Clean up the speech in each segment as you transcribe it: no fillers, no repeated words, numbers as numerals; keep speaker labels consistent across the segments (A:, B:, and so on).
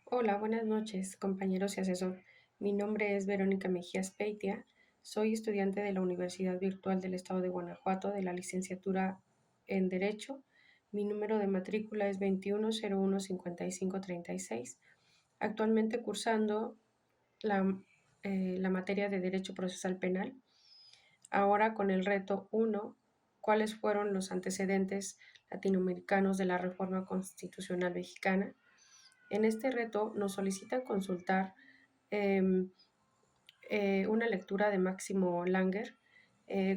A: Hola, buenas noches, compañeros y asesor. Mi nombre es Verónica Mejías Peitia. Soy estudiante de la Universidad Virtual del Estado de Guanajuato de la licenciatura en Derecho. Mi número de matrícula es 21015536. Actualmente cursando la, la materia de Derecho Procesal Penal. Ahora con el reto 1, ¿cuáles fueron los antecedentes latinoamericanos de la reforma constitucional mexicana? En este reto nos solicitan consultar em, una lectura de Máximo Langer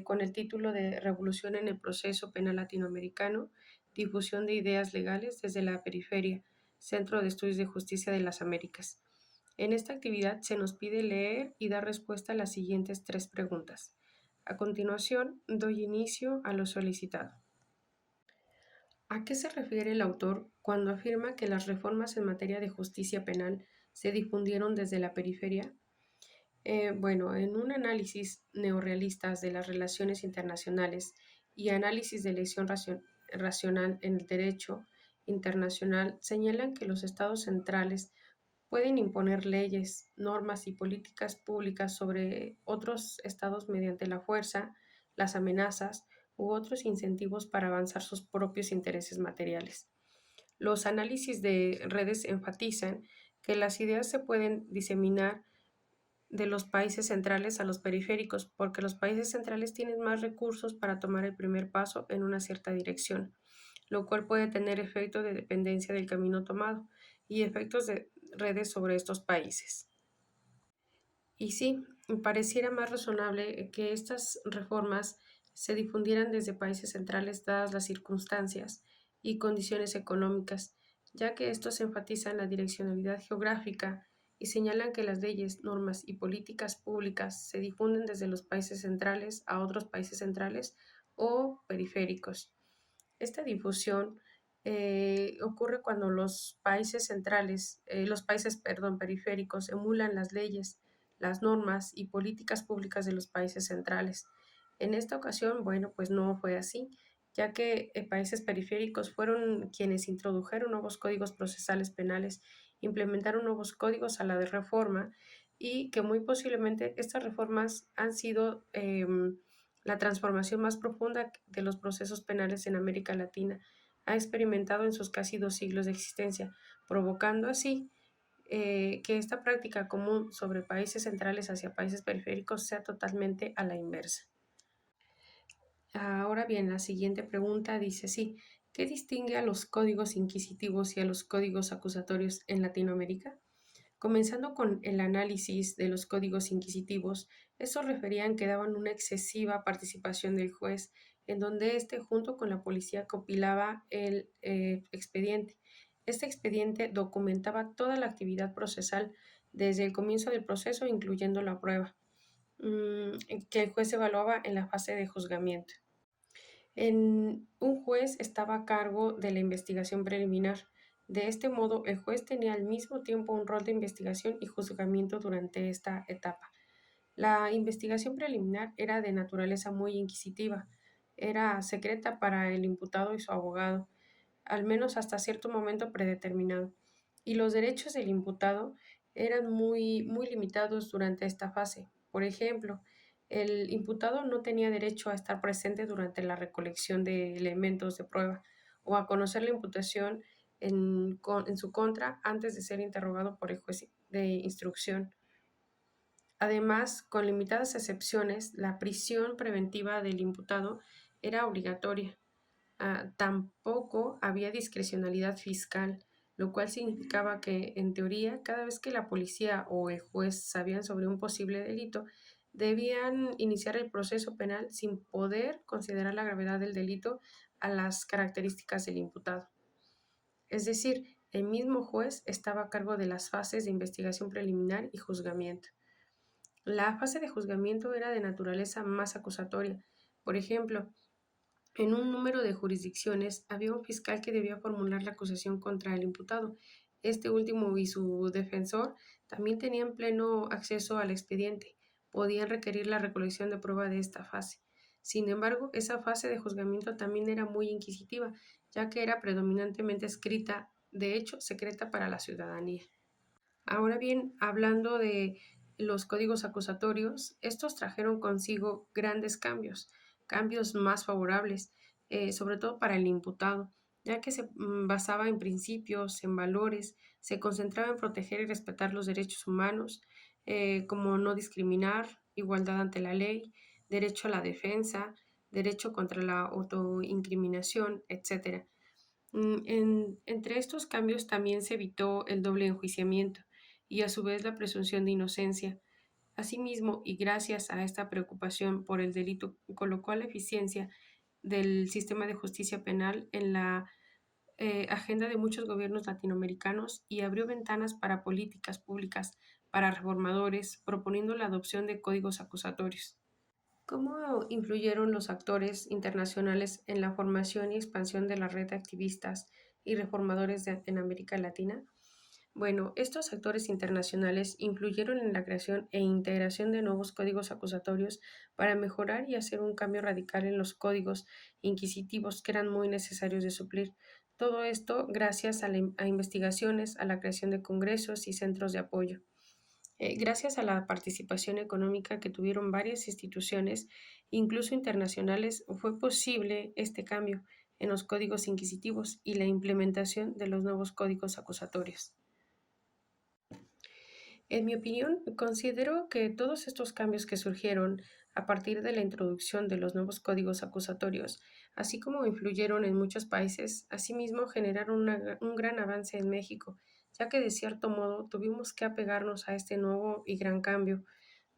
A: con el título de Revolución en el proceso penal latinoamericano, difusión de ideas legales desde la periferia, Centro de Estudios de Justicia de las Américas. En esta actividad se nos pide leer y dar respuesta a las siguientes tres preguntas. A continuación, doy inicio a lo solicitado. ¿A qué se refiere el autor cuando afirma que las reformas en materia de justicia penal se difundieron desde la periferia? Bueno, en un análisis neorrealistas de las relaciones internacionales y análisis de elección racional en el derecho internacional, señalan que los estados centrales pueden imponer leyes, normas y políticas públicas sobre otros estados mediante la fuerza, las amenazas u otros incentivos para avanzar sus propios intereses materiales. Los análisis de redes enfatizan que las ideas se pueden diseminar de los países centrales a los periféricos, porque los países centrales tienen más recursos para tomar el primer paso en una cierta dirección, lo cual puede tener efecto de dependencia del camino tomado y efectos de redes sobre estos países. Y sí, pareciera más razonable que estas reformas se difundieran desde países centrales dadas las circunstancias y condiciones económicas, ya que estos enfatizan la direccionalidad geográfica y señalan que las leyes, normas y políticas públicas se difunden desde los países centrales a otros países centrales o periféricos. Esta difusión ocurre cuando los países centrales, periféricos emulan las leyes, las normas y políticas públicas de los países centrales. En esta ocasión, bueno, pues no fue así, ya que países periféricos fueron quienes introdujeron nuevos códigos procesales penales, implementaron nuevos códigos a la de reforma y que muy posiblemente estas reformas han sido la transformación más profunda de los procesos penales en América Latina ha experimentado en sus casi 2 siglos de existencia, provocando así que esta práctica común sobre países centrales hacia países periféricos sea totalmente a la inversa. Ahora bien, la siguiente pregunta dice sí, ¿qué distingue a los códigos inquisitivos y a los códigos acusatorios en Latinoamérica? Comenzando con el análisis de los códigos inquisitivos, estos referían que daban una excesiva participación del juez, en donde éste junto con la policía compilaba el expediente. Este expediente documentaba toda la actividad procesal desde el comienzo del proceso, incluyendo la prueba, que el juez evaluaba en la fase de juzgamiento. Un juez estaba a cargo de la investigación preliminar. De este modo, el juez tenía al mismo tiempo un rol de investigación y juzgamiento durante esta etapa. La investigación preliminar era de naturaleza muy inquisitiva, era secreta para el imputado y su abogado, al menos hasta cierto momento predeterminado, y los derechos del imputado eran muy limitados durante esta fase. Por ejemplo, el imputado no tenía derecho a estar presente durante la recolección de elementos de prueba o a conocer la imputación en su contra antes de ser interrogado por el juez de instrucción. Además, con limitadas excepciones, la prisión preventiva del imputado era obligatoria. Tampoco había discrecionalidad fiscal, lo cual significaba que, en teoría, cada vez que la policía o el juez sabían sobre un posible delito, debían iniciar el proceso penal sin poder considerar la gravedad del delito a las características del imputado. Es decir, el mismo juez estaba a cargo de las fases de investigación preliminar y juzgamiento. La fase de juzgamiento era de naturaleza más acusatoria. Por ejemplo, en un número de jurisdicciones había un fiscal que debía formular la acusación contra el imputado. Este último y su defensor también tenían pleno acceso al expediente, podían requerir la recolección de prueba de esta fase. Sin embargo, esa fase de juzgamiento también era muy inquisitiva, ya que era predominantemente escrita, de hecho secreta para la ciudadanía. Ahora bien, hablando de los códigos acusatorios, estos trajeron consigo grandes cambios, cambios más favorables, sobre todo para el imputado, ya que se basaba en principios, en valores, se concentraba en proteger y respetar los derechos humanos, como no discriminar, igualdad ante la ley, derecho a la defensa, derecho contra la autoincriminación, etcétera. Entre estos cambios también se evitó el doble enjuiciamiento y a su vez la presunción de inocencia. Asimismo, y gracias a esta preocupación por el delito, colocó a la eficiencia del sistema de justicia penal en la agenda de muchos gobiernos latinoamericanos y abrió ventanas para políticas públicas, para reformadores, proponiendo la adopción de códigos acusatorios. ¿Cómo influyeron los actores internacionales en la formación y expansión de la red de activistas y reformadores en América Latina? Bueno, estos actores internacionales influyeron en la creación e integración de nuevos códigos acusatorios para mejorar y hacer un cambio radical en los códigos inquisitivos que eran muy necesarios de suplir. Todo esto gracias a investigaciones, a la creación de congresos y centros de apoyo. Gracias a la participación económica que tuvieron varias instituciones, incluso internacionales, fue posible este cambio en los códigos inquisitivos y la implementación de los nuevos códigos acusatorios. En mi opinión, considero que todos estos cambios que surgieron a partir de la introducción de los nuevos códigos acusatorios, así como influyeron en muchos países, asimismo generaron un gran avance en México, ya que de cierto modo tuvimos que apegarnos a este nuevo y gran cambio.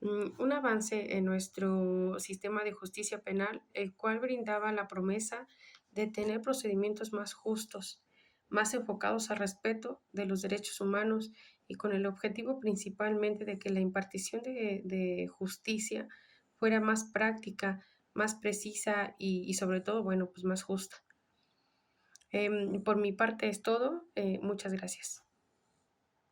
A: Un avance en nuestro sistema de justicia penal, el cual brindaba la promesa de tener procedimientos más justos, más enfocados al respeto de los derechos humanos y con el objetivo principalmente de que la impartición de justicia fuera más práctica, más precisa y sobre todo, bueno, pues más justa. Por mi parte es todo. Muchas gracias.